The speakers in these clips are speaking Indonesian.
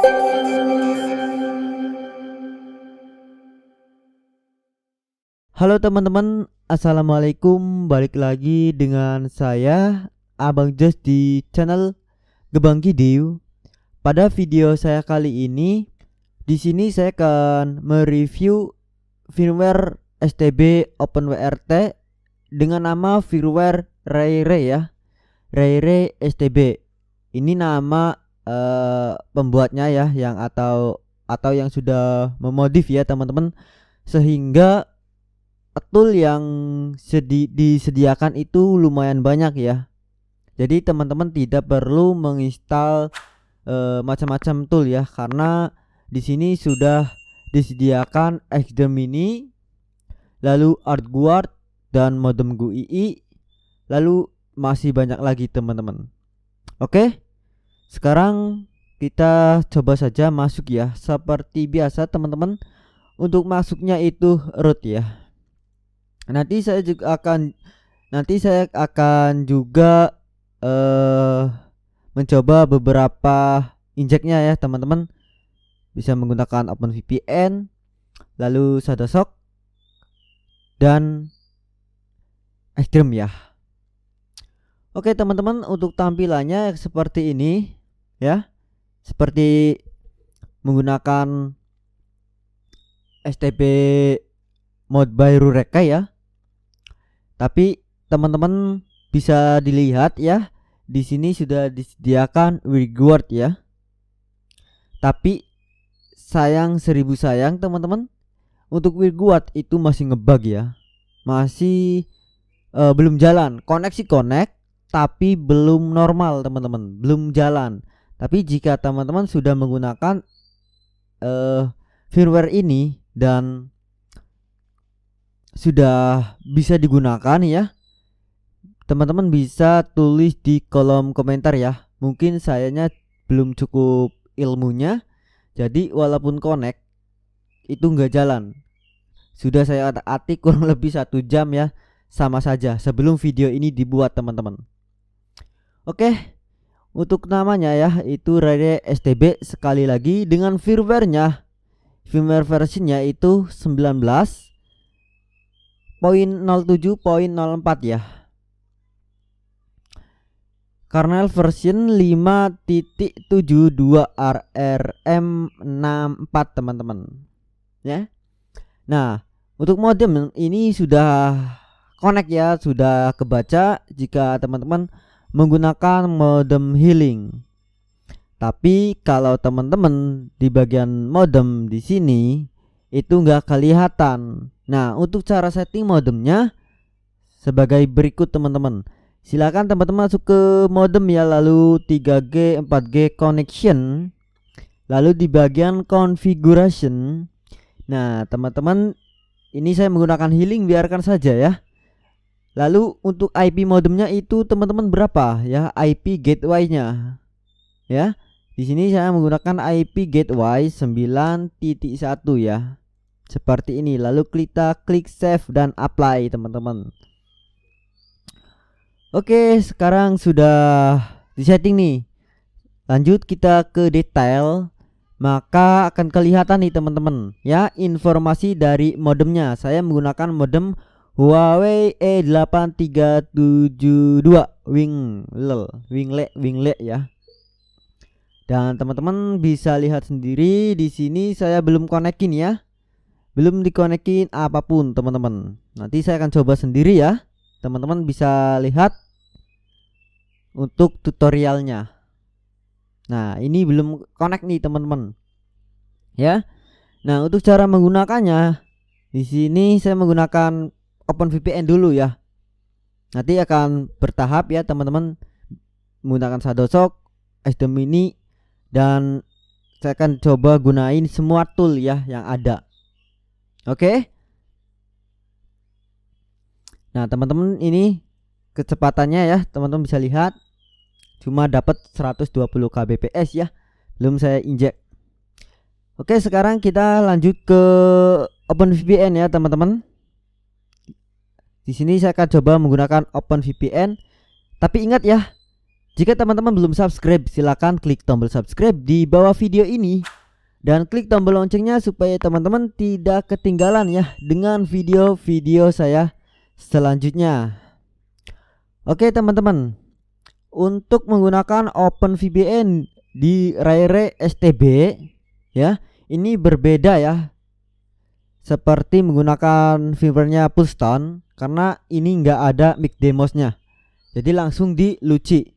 Halo teman-teman, assalamualaikum. Balik lagi dengan saya Abang Jos di channel Gebang Video. Pada video saya kali ini, di sini saya akan mereview firmware STB OpenWRT dengan nama firmware Rayre ya, Rayre STB. Ini nama pembuatnya ya, yang atau yang sudah memodif ya teman-teman, sehingga tool yang disediakan itu lumayan banyak ya. Jadi teman-teman tidak perlu menginstal macam-macam tool ya, karena di sini sudah disediakan XDR Mini, lalu ArtGuard dan modem GUI, lalu masih banyak lagi teman-teman. Oke, sekarang kita coba saja masuk ya. Seperti biasa teman-teman, untuk masuknya itu root ya. Nanti saya akan juga mencoba beberapa injeknya ya teman-teman. Bisa menggunakan OpenVPN, lalu Shadowsock dan Extreme ya. Oke teman-teman, untuk tampilannya seperti ini ya, seperti menggunakan STB mode by Rureka ya. Tapi teman-teman bisa dilihat ya, di sini sudah disediakan reward ya. Tapi sayang 1000 sayang teman-teman, untuk reward itu masih ngebug ya. Masih belum jalan. Koneksi connect tapi belum normal teman-teman, belum jalan. Tapi jika teman-teman sudah menggunakan firmware ini dan sudah bisa digunakan ya, teman-teman bisa tulis di kolom komentar ya. Mungkin sayanya belum cukup ilmunya, jadi walaupun connect itu nggak jalan. Sudah saya atik kurang lebih 1 jam ya, sama saja sebelum video ini dibuat teman-teman. Oke, untuk namanya ya itu Rayre STB. Sekali lagi dengan firmware versionnya itu 19.07.04 ya. Kernel version 5.72 RRM64 teman-teman ya. Nah, untuk modem ini sudah connect ya, sudah kebaca jika teman-teman menggunakan modem healing. Tapi kalau teman-teman di bagian modem di sini itu nggak kelihatan. Nah, untuk cara setting modemnya sebagai berikut teman-teman. Silakan teman-teman masuk ke modem ya, lalu 3G 4G connection, lalu di bagian configuration. Nah teman-teman, ini saya menggunakan healing, biarkan saja ya. Lalu untuk IP modemnya itu teman-teman berapa ya, IP gateway-nya ya. Di sini saya menggunakan IP gateway 9.1 ya, seperti ini. Lalu kita klik save dan apply teman-teman. Oke, sekarang sudah disetting nih. Lanjut kita ke detail, maka akan kelihatan nih teman-teman ya, informasi dari modemnya. Saya menggunakan modem Huawei E8372 Wingle ya. Dan teman-teman bisa lihat sendiri di sini saya belum konekin ya. Belum dikonekin apapun teman-teman. Nanti saya akan coba sendiri ya. Teman-teman bisa lihat untuk tutorialnya. Nah, ini belum connect nih teman-teman. Ya. Nah, untuk cara menggunakannya di sini saya menggunakan OpenVPN dulu ya. Nanti akan bertahap ya teman-teman, menggunakan Shadowsock, XDR Mini, dan saya akan coba gunain semua tool ya yang ada. Oke. Nah teman-teman, ini kecepatannya ya, teman-teman bisa lihat cuma dapat 120 kbps ya, belum saya injek. Oke, sekarang kita lanjut ke OpenVPN ya teman-teman. Di sini saya akan coba menggunakan OpenVPN, tapi ingat ya, Jika teman-teman belum subscribe, silakan klik tombol subscribe di bawah video ini dan klik tombol loncengnya supaya teman-teman tidak ketinggalan ya dengan video-video saya selanjutnya. Oke teman-teman, untuk menggunakan OpenVPN di Rare STB ya, ini berbeda ya seperti menggunakan firmware-nya Pulston, karena ini nggak ada McDemos-nya, jadi langsung di Luci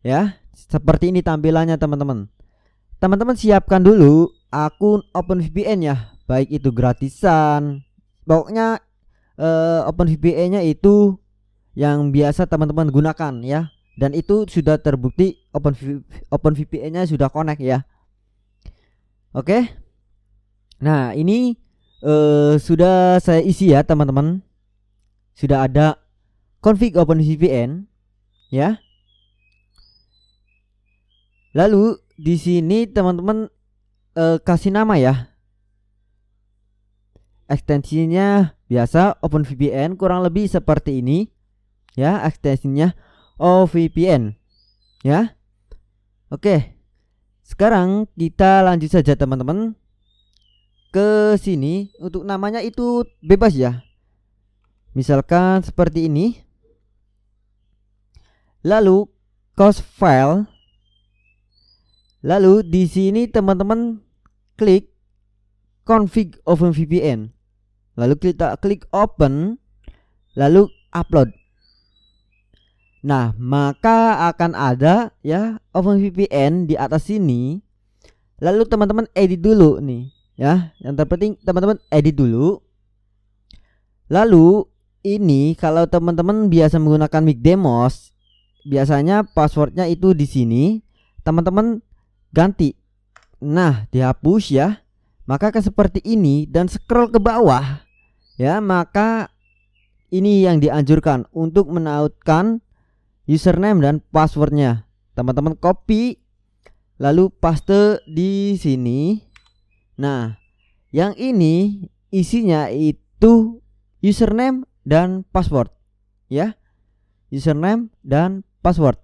ya. Seperti ini tampilannya teman-teman. Teman-teman siapkan dulu akun OpenVPN ya, baik itu gratisan. Pokoknya OpenVPN-nya itu yang biasa teman-teman gunakan ya, dan itu sudah terbukti OpenVPN-nya sudah connect ya. Oke. Nah, ini sudah saya isi ya teman-teman. Sudah ada config OpenVPN ya. Lalu di sini teman-teman kasih nama ya. Ekstensinya biasa OpenVPN, kurang lebih seperti ini ya, ekstensinya OVPN ya. Oke. Sekarang kita lanjut saja teman-teman ke sini. Untuk namanya itu bebas ya. Misalkan seperti ini. Lalu cause file. Lalu di sini teman-teman klik config OpenVPN. Lalu kita klik open, lalu upload. Nah, maka akan ada ya OpenVPN di atas sini. Lalu teman-teman edit dulu nih ya. Yang terpenting teman-teman edit dulu. Lalu ini kalau teman-teman biasa menggunakan McDemos, biasanya passwordnya itu di sini. Teman-teman ganti. Nah, dihapus ya. Maka akan seperti ini dan scroll ke bawah ya. Maka ini yang dianjurkan untuk menautkan username dan passwordnya. Teman-teman copy lalu paste di sini. Nah, yang ini isinya itu username dan password ya. Username dan password.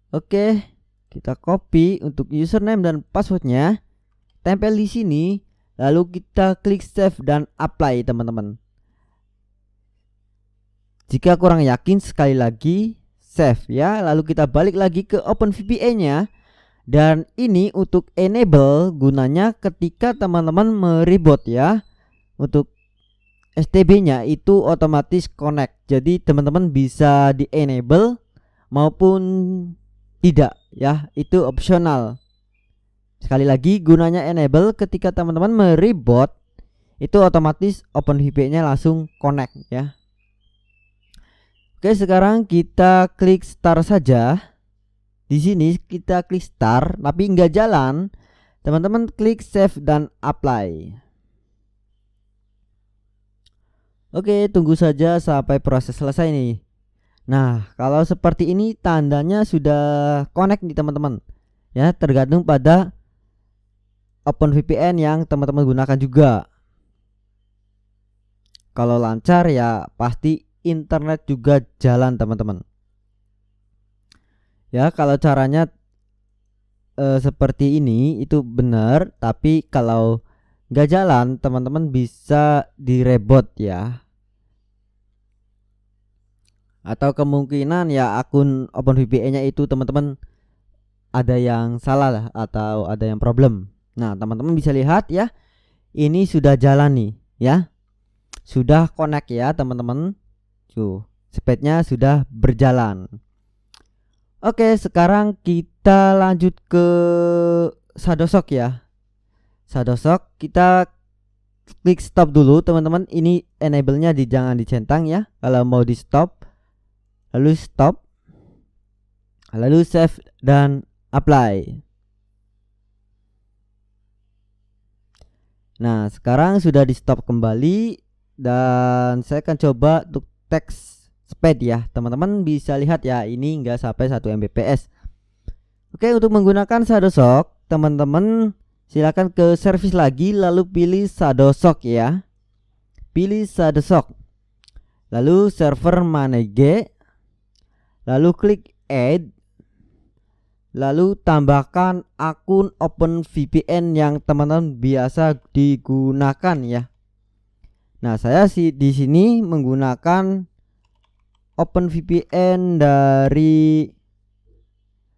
Oke, kita copy untuk username dan passwordnya, tempel di sini, lalu kita klik save dan apply teman-teman. Jika kurang yakin, sekali lagi save ya, lalu kita balik lagi ke OpenVPN-nya. Dan ini untuk enable, gunanya ketika teman-teman mereboot ya. Untuk STB-nya itu otomatis connect, jadi teman-teman bisa di enable maupun tidak ya, itu opsional. Sekali lagi gunanya enable, ketika teman-teman mereboot itu otomatis OpenVPN-nya langsung connect ya. Oke, sekarang kita klik start saja. Di sini kita klik start, tapi nggak jalan. Teman-teman klik save dan apply. Oke, tunggu saja sampai proses selesai nih. Nah, kalau seperti ini tandanya sudah connect nih teman-teman. Ya, tergantung pada OpenVPN yang teman-teman gunakan juga. Kalau lancar ya pasti internet juga jalan teman-teman. Ya, kalau caranya seperti ini itu benar, tapi kalau nggak jalan teman-teman bisa direboot ya. Atau kemungkinan ya akun OpenVPN-nya itu teman-teman ada yang salah lah, atau ada yang problem. Nah, teman-teman bisa lihat ya, ini sudah jalan nih ya, sudah connect ya teman-teman. Tuh, speednya sudah berjalan. Oke, sekarang kita lanjut ke Shadowsock ya. Shadowsock kita klik stop dulu teman-teman. Ini enable-nya jangan dicentang ya. Kalau mau di stop, lalu stop, lalu save dan apply. Nah, sekarang sudah di stop kembali, dan saya akan coba untuk text speed ya. Teman-teman bisa lihat ya, ini enggak sampai 1 Mbps. Oke, untuk menggunakan Shadowsock, teman-teman silakan ke service lagi, lalu pilih Shadowsock ya. Pilih Shadowsock. lalu server manage, lalu klik add, lalu tambahkan akun OpenVPN yang teman-teman biasa digunakan ya. Nah, saya di sini menggunakan OpenVPN dari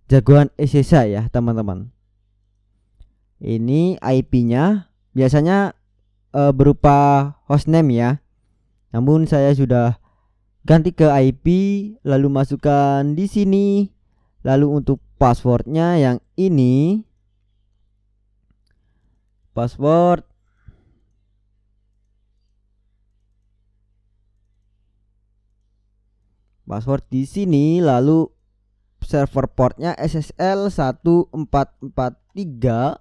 jagoan ESESA ya, teman-teman. Ini IP-nya biasanya berupa hostname ya. Namun saya sudah ganti ke IP, lalu masukkan di sini. Lalu untuk passwordnya yang ini, password di sini, lalu server portnya SSL 1443,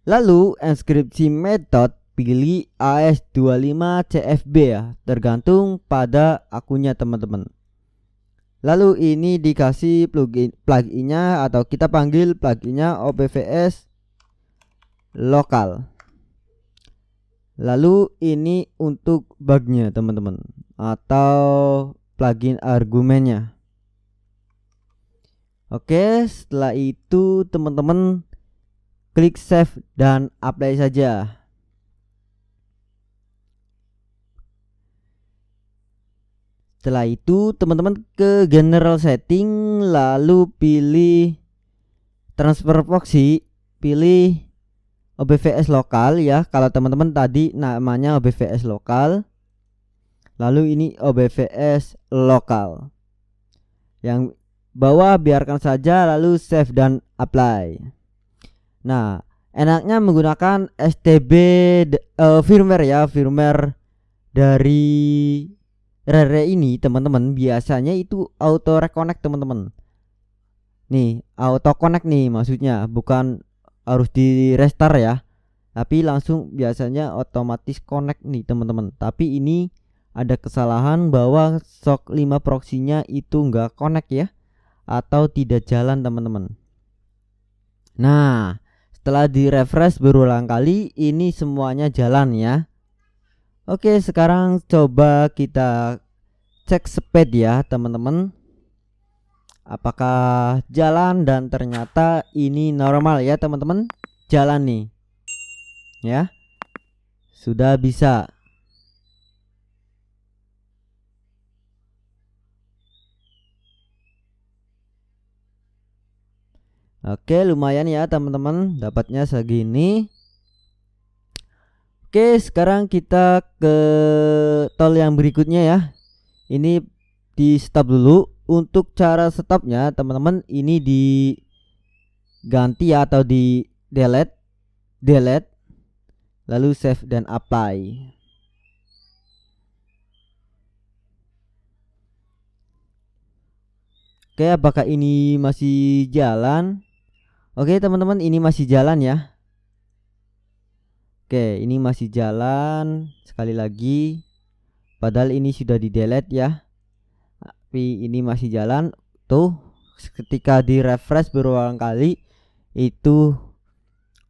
lalu enkripsi method pilih AS25CFB ya, tergantung pada akunnya teman-teman. Lalu ini dikasih pluginnya atau kita panggil pluginnya OBVS lokal. Lalu ini untuk bugnya teman-teman, atau plugin argumennya. Oke, setelah itu teman-teman klik save dan apply saja. Setelah itu teman-teman ke general setting, lalu pilih transfer proxy, pilih OBVS lokal ya. Kalau teman-teman tadi namanya OBVS lokal, lalu ini OBVS lokal. Yang bawah biarkan saja, lalu save dan apply. Nah, enaknya menggunakan STB firmware ya, firmware dari Rare ini teman-teman biasanya itu auto reconnect teman-teman. Nih, auto connect nih maksudnya, bukan harus di restart ya, tapi langsung biasanya otomatis connect nih teman-teman. Tapi ini ada kesalahan bahwa SOC 5 proxy-nya itu enggak connect ya, atau tidak jalan teman-teman. Nah, setelah di refresh berulang kali, ini semuanya jalan ya. Oke, sekarang coba kita cek speed ya teman-teman, apakah jalan, dan ternyata ini normal ya teman-teman, jalan nih ya, sudah bisa. Oke, lumayan ya teman-teman, dapatnya segini. Oke, sekarang kita ke tool yang berikutnya ya. Ini di stop dulu. Untuk cara stopnya teman-teman, ini diganti ya, atau di delete, lalu save dan apply. Oke, apakah ini masih jalan? Oke teman-teman, ini masih jalan ya. Oke, ini masih jalan. Sekali lagi, padahal ini sudah di delete ya, tapi ini masih jalan. Tuh, ketika di refresh berulang kali itu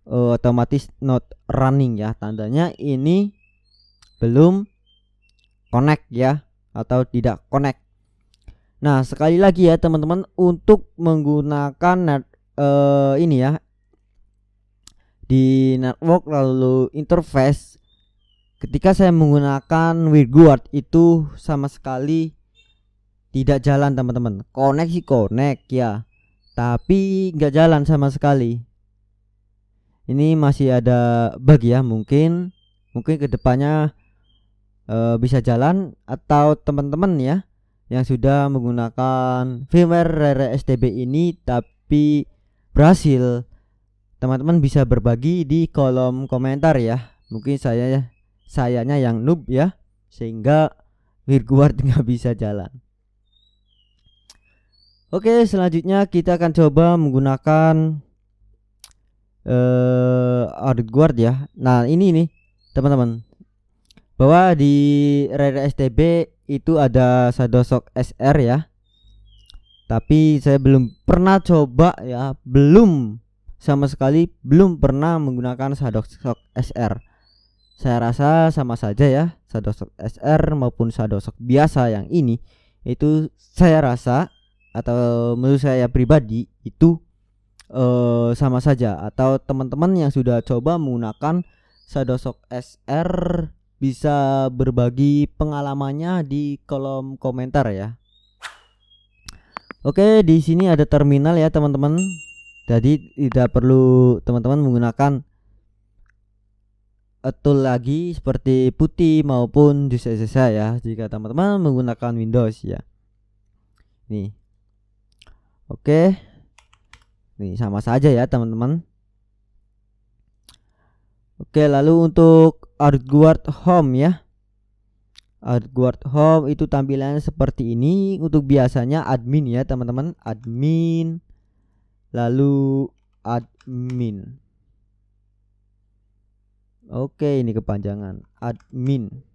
otomatis not running ya, tandanya ini belum connect ya, atau tidak connect. Nah, sekali lagi ya teman-teman, untuk menggunakan ini ya, di network lalu interface, ketika saya menggunakan WirGuard itu sama sekali tidak jalan teman-teman. Connect sih connect ya, tapi nggak jalan sama sekali. Ini masih ada bug ya, mungkin kedepannya bisa jalan, atau teman-teman ya yang sudah menggunakan firmware Rare STB ini tapi berhasil, teman-teman bisa berbagi di kolom komentar ya. Mungkin sayanya yang noob ya, sehingga WirGuard nggak bisa jalan. Oke, selanjutnya kita akan coba menggunakan audit guard ya. Nah, ini nih teman-teman, bahwa di Rare STB itu ada ShadowSock SR ya, tapi saya belum pernah coba ya, sama sekali belum pernah menggunakan ShadowSock SR. saya rasa sama saja ya, Shadowsock SR maupun Shadowsock biasa yang ini. Itu saya rasa, atau menurut saya pribadi itu sama saja. Atau teman-teman yang sudah coba menggunakan Shadowsock SR bisa berbagi pengalamannya di kolom komentar ya. Oke, di sini ada terminal ya teman-teman. Jadi tidak perlu teman-teman menggunakan tool lagi seperti putih maupun JSSA ya, jika teman-teman menggunakan Windows ya. Nih. Oke. Nih sama saja ya teman-teman. Oke, lalu untuk Artguard Home ya. Artguard Home itu tampilannya seperti ini. Untuk biasanya admin ya teman-teman, admin, lalu admin. Oke, ini kepanjangan admin.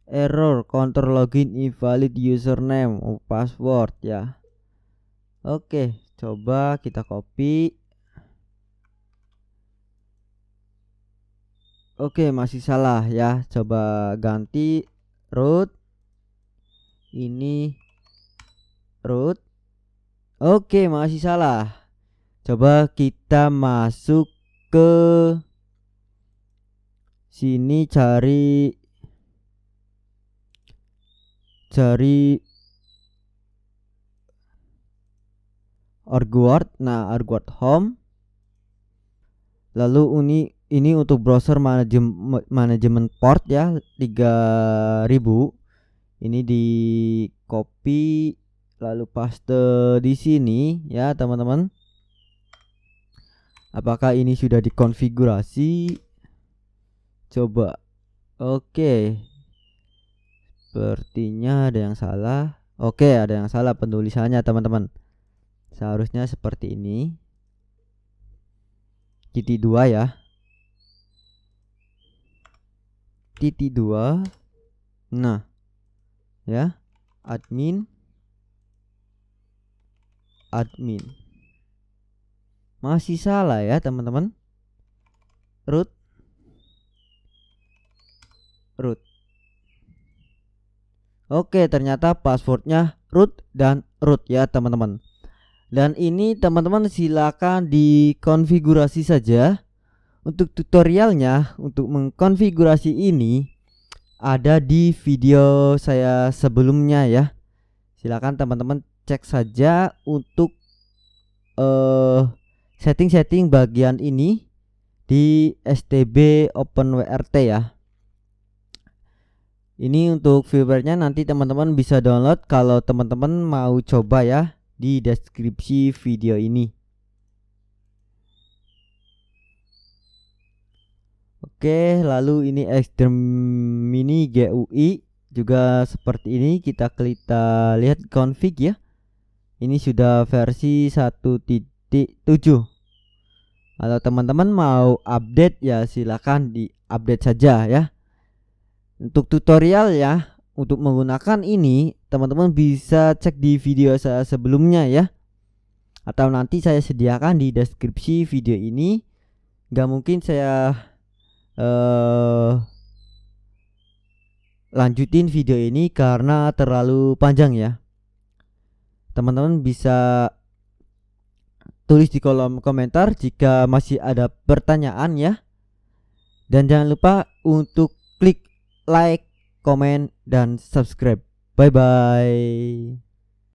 Error, counter login invalid username or password ya. Oke, coba kita copy. Oke, masih salah ya. Coba ganti root. Ini root. Oke, masih salah. Coba kita masuk ke sini, cari Artguard. Nah, Artguard Home. Lalu ini untuk browser manajemen port ya, 3000. Ini di copy lalu paste di sini ya teman-teman. Apakah ini sudah dikonfigurasi? Coba. Oke. Sepertinya ada yang salah. Oke, ada yang salah penulisannya teman-teman. Seharusnya seperti ini. Titik 2 ya. Titik 2. Nah. Ya. Admin. Masih salah ya teman-teman. Root. Oke, ternyata passwordnya root dan root ya teman-teman. Dan ini teman-teman silakan dikonfigurasi saja. Untuk tutorialnya untuk mengkonfigurasi ini ada di video saya sebelumnya ya. Silakan teman-teman cek saja untuk setting-setting bagian ini di STB OpenWRT ya. Ini untuk viewernya nanti teman-teman bisa download kalau teman-teman mau coba ya, di deskripsi video ini. Oke, lalu ini Extremini GUI juga seperti ini. Kita lihat config ya. Ini sudah versi 1.7. Kalau teman-teman mau update ya silakan di-update saja ya. Untuk tutorial ya, untuk menggunakan ini teman-teman bisa cek di video saya sebelumnya ya, atau nanti saya sediakan di deskripsi video ini. Gak mungkin saya lanjutin video ini karena terlalu panjang ya. Teman-teman bisa tulis di kolom komentar jika masih ada pertanyaan ya. Dan jangan lupa untuk klik like, komen, dan subscribe. Bye bye.